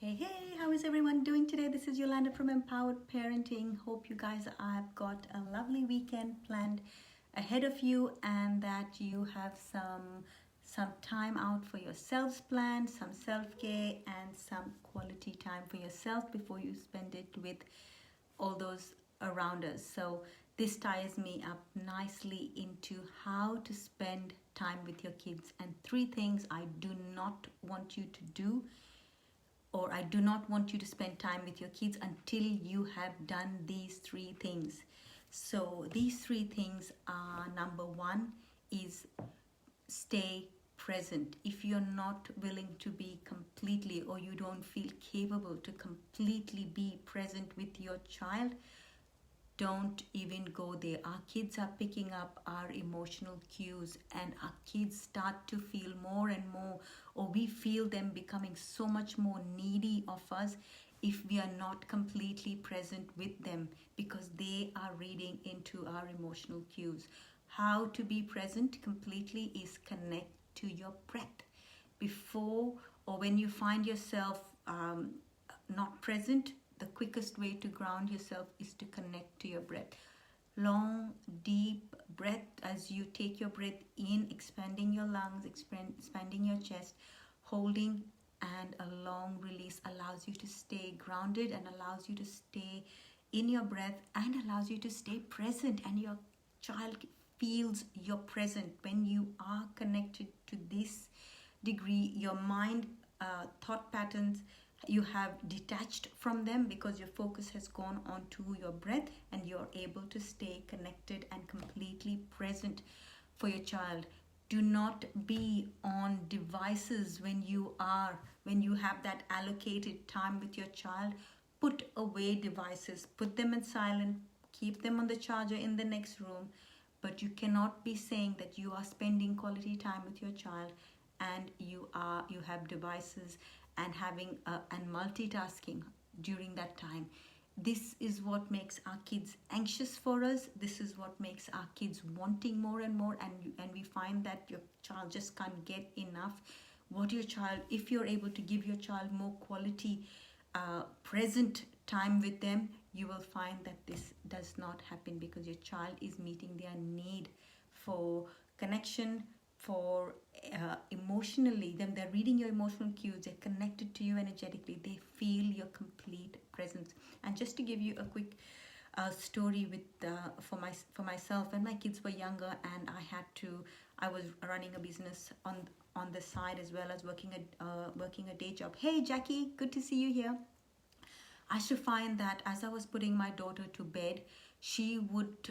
Hey, how is everyone doing today? This is Yolanda from Empowered Parenting. Hope you guys have got a lovely weekend planned ahead of you and that you have some time out for yourselves planned, some self-care and some quality time for yourself before you spend it with all those around us. So this ties me up nicely into how to spend time with your kids and three things I do not want you to do, or I do not want you to spend time with your kids until you have done these three things. So these three things are: number one is stay present. If you're not willing to be completely, or you don't feel capable to completely be present with your child, don't even go there. Our kids are picking up our emotional cues, and our kids start to feel more and more, or we feel them becoming so much more needy of us if we are not completely present with them, because they are reading into our emotional cues. How to be present completely is connect to your breath. Before or when you find yourself not present, the quickest way to ground yourself is to connect to your breath. Long, deep breath as you take your breath in, expanding your lungs, expanding your chest, holding, and a long release allows you to stay grounded and allows you to stay in your breath and allows you to stay present, and your child feels you're present. When you are connected to this degree, your mind thought patterns, you have detached from them because your focus has gone on to your breath, and you're able to stay connected and completely present for your child. Do not be on devices when you have that allocated time with your child. Put away devices, put them in silent, keep them on the charger in the next room, but you cannot be saying that you are spending quality time with your child and you have devices and having and multitasking during that time. This is what makes our kids anxious for us. This is what makes our kids wanting more and more, and we find that your child just can't get enough. What your child, if you're able to give your child more quality present time with them, you will find that this does not happen because your child is meeting their need for connection, for emotionally, them, they're reading your emotional cues, they're connected to you energetically, they feel your complete presence. And just to give you a quick story with for myself, when my kids were younger and I was running a business on the side as well as working a day job. Hey Jackie, good to see you here. I should find that as I was putting my daughter to bed, she would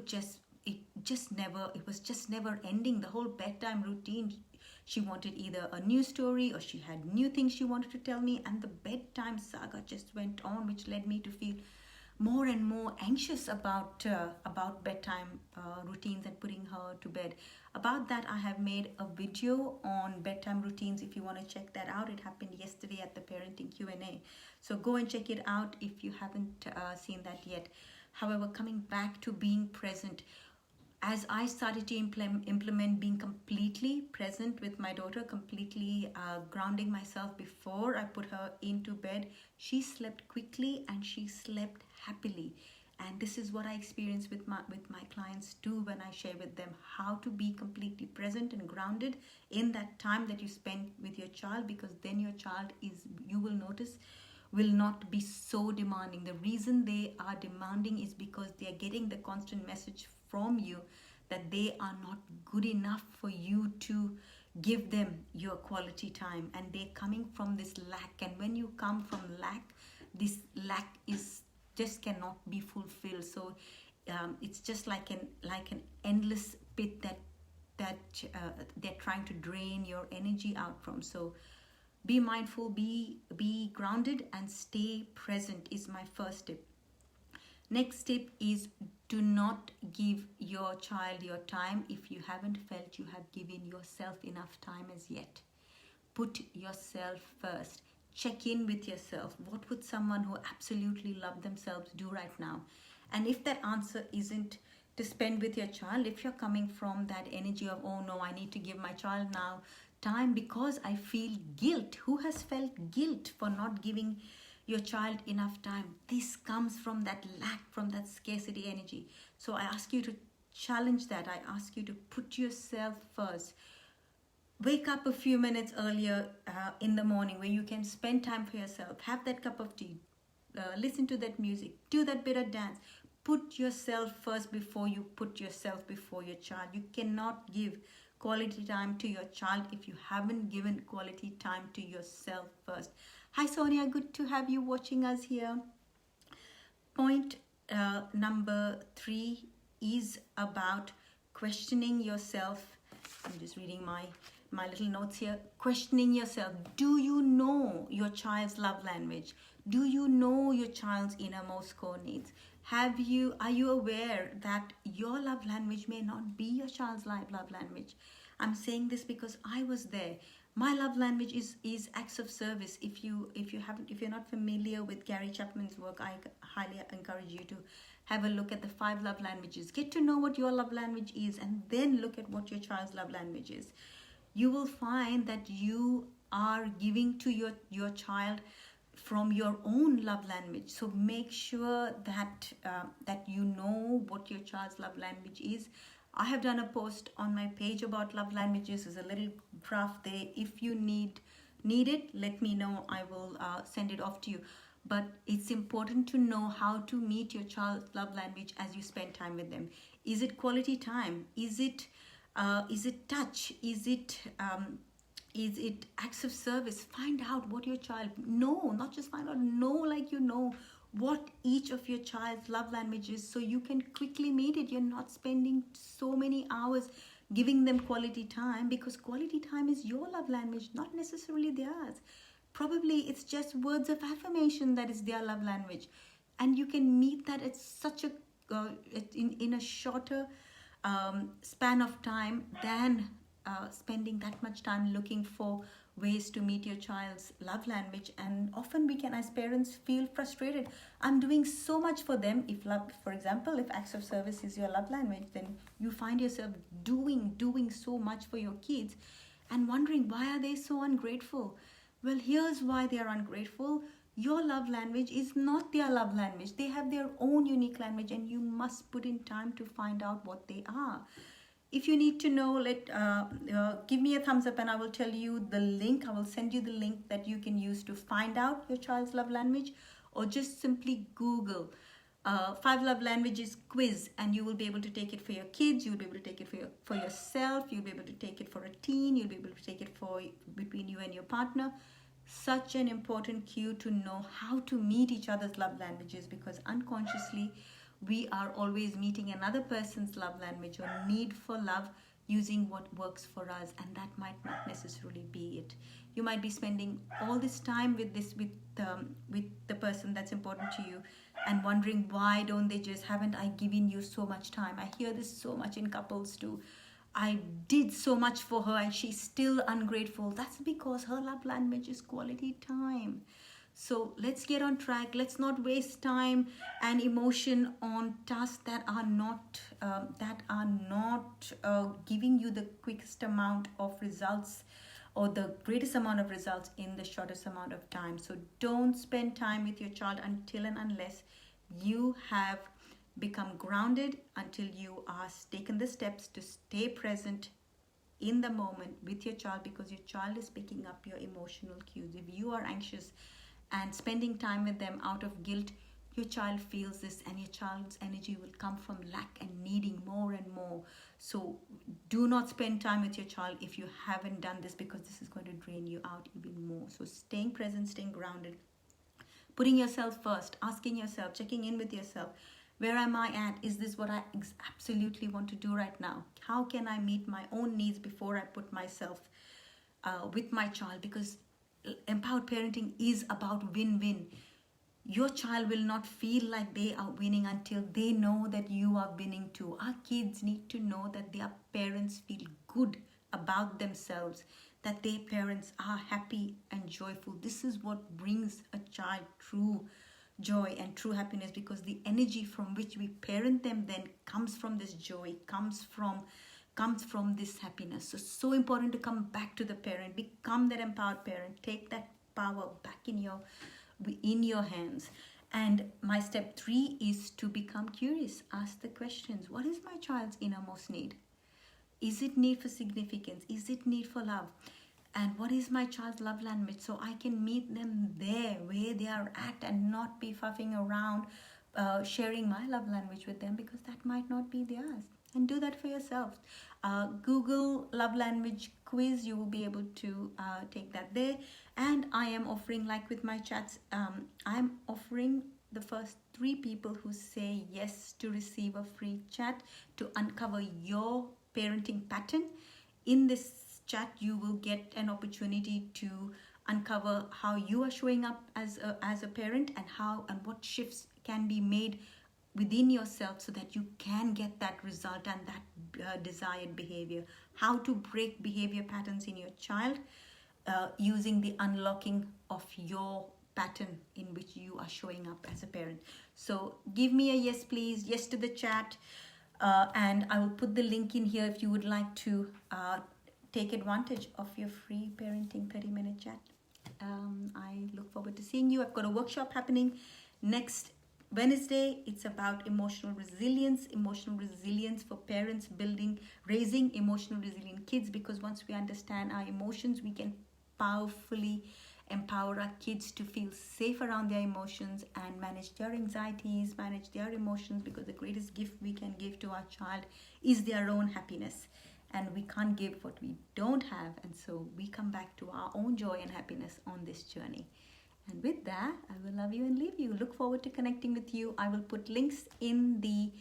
just, it was just never ending, the whole bedtime routine. She wanted either a new story or she had new things she wanted to tell me, and the bedtime saga just went on, which led me to feel more and more anxious about bedtime routines and putting her to bed. About that, I have made a video on bedtime routines. If you want to check that out, it happened yesterday at the parenting Q&A. So go and check it out if you haven't seen that yet. However, coming back to being present, as I started to implement being completely present with my daughter, completely grounding myself before I put her into bed, she slept quickly and she slept happily. And this is what I experience with my clients too, when I share with them how to be completely present and grounded in that time that you spend with your child, because then your child is, you will notice, will not be so demanding. The reason they are demanding is because they are getting the constant message from you that they are not good enough for you to give them your quality time, and they're coming from this lack. And when you come from lack, this lack is just cannot be fulfilled. So it's just like an endless pit that they're trying to drain your energy out from. So be mindful, be grounded, and stay present is my first tip. Next tip is, do not give your child your time if you haven't felt you have given yourself enough time as yet. Put yourself first. Check in with yourself. What would someone who absolutely love themselves do right now? And if that answer isn't to spend with your child, if you're coming from that energy of, oh no, I need to give my child now time because I feel guilt. Who has felt guilt for not giving your child enough time? This comes from that lack, from that scarcity energy. So I ask you to challenge that. I ask you to put yourself first. Wake up a few minutes earlier in the morning where you can spend time for yourself. Have that cup of tea. Listen to that music. Do that bit of dance. Put yourself first before you put yourself before your child. You cannot give quality time to your child if you haven't given quality time to yourself first. Hi Sonia, good to have you watching us here. Point number 3 is about questioning yourself. I'm just reading my little notes here. Questioning yourself. Do you know your child's love language? Do you know your child's innermost core needs? Are you aware that your love language may not be your child's love language? I'm saying this because I was there. My love language is acts of service. If you're not familiar with Gary Chapman's work, I highly encourage you to have a look at the 5 love languages. Get to know what your love language is, and then look at what your child's love language is. You will find that you are giving to your child from your own love language. So make sure that that you know what your child's love language is. I have done a post on my page about love languages. There's a little graph there. If you need it, let me know. I will send it off to you. But it's important to know how to meet your child's love language as you spend time with them. Is it quality time? Is it touch? Is it acts of service? Find out what your child not just find out, like you know what each of your child's love language is, so you can quickly meet it. You're not spending so many hours giving them quality time, because quality time is your love language, not necessarily theirs. Probably it's just words of affirmation that is their love language, and you can meet that at such a in a shorter span of time than spending that much time looking for ways to meet your child's love language. And often we can, as parents, feel frustrated. I'm doing so much for them. If love, for example, if acts of service is your love language, then you find yourself doing so much for your kids and wondering, why are they so ungrateful? Well, here's why they are ungrateful. Your love language is not their love language. They have their own unique language, and you must put in time to find out what they are. If you need to know, give me a thumbs up and I will tell you the link. I will send you the link that you can use to find out your child's love language, or just simply Google 5 love languages quiz, and you will be able to take it for your kids. You'll be able to take it for yourself. You'll be able to take it for a teen. You'll be able to take it for between you and your partner. Such an important cue to know how to meet each other's love languages, because unconsciously we are always meeting another person's love language or need for love using what works for us, and that might not necessarily be it. You might be spending all this time with the person that's important to you and wondering, why haven't I given you so much time? I hear this so much in couples too. I did so much for her and she's still ungrateful. That's because her love language is quality time. So let's get on track. Let's not waste time and emotion on tasks that are not giving you the quickest amount of results, or the greatest amount of results in the shortest amount of time. So don't spend time with your child until and unless you have become grounded, until you are taken the steps to stay present in the moment with your child, because your child is picking up your emotional cues. If you are anxious and spending time with them out of guilt, your child feels this, and your child's energy will come from lack and needing more and more. So do not spend time with your child if you haven't done this, because this is going to drain you out even more. So staying present, staying grounded, putting yourself first, asking yourself, checking in with yourself, where am I at? Is this what I absolutely want to do right now? How can I meet my own needs before I put myself with my child? Because empowered parenting is about win-win. Your child will not feel like they are winning until they know that you are winning too. Our kids need to know that their parents feel good about themselves, that their parents are happy and joyful. This is what brings a child true joy and true happiness, because the energy from which we parent them then comes from this joy, comes from comes from this happiness. So important to come back to the parent, become that empowered parent, take that power back in your hands. And my step 3 is to become curious. Ask the questions. What is my child's innermost need? Is it need for significance? Is it need for love? And what is my child's love language? So I can meet them there where they are at and not be fuffing around sharing my love language with them, because that might not be theirs. And do that for yourself. Google love language quiz. You will be able to take that there. And I am offering, like with my chats, I'm offering the first 3 people who say yes to receive a free chat to uncover your parenting pattern. In this chat, you will get an opportunity to uncover how you are showing up as a parent, and what shifts can be made within yourself so that you can get that result and that desired behavior. How to break behavior patterns in your child using the unlocking of your pattern in which you are showing up as a parent. So give me a yes, please. Yes to the chat. And I will put the link in here if you would like to take advantage of your free parenting 30-minute chat. I look forward to seeing you. I've got a workshop happening next Wednesday. It's about emotional resilience for parents, raising emotional resilient kids, because once we understand our emotions, we can powerfully empower our kids to feel safe around their emotions and manage their anxieties, manage their emotions, because the greatest gift we can give to our child is their own happiness. And we can't give what we don't have. And so we come back to our own joy and happiness on this journey. And with that, I will love you and leave you. Look forward to connecting with you. I will put links in the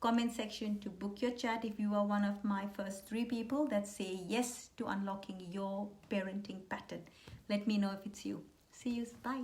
comment section to book your chat if you are one of my first 3 people that say yes to unlocking your parenting pattern. Let me know if it's you. See you. Bye.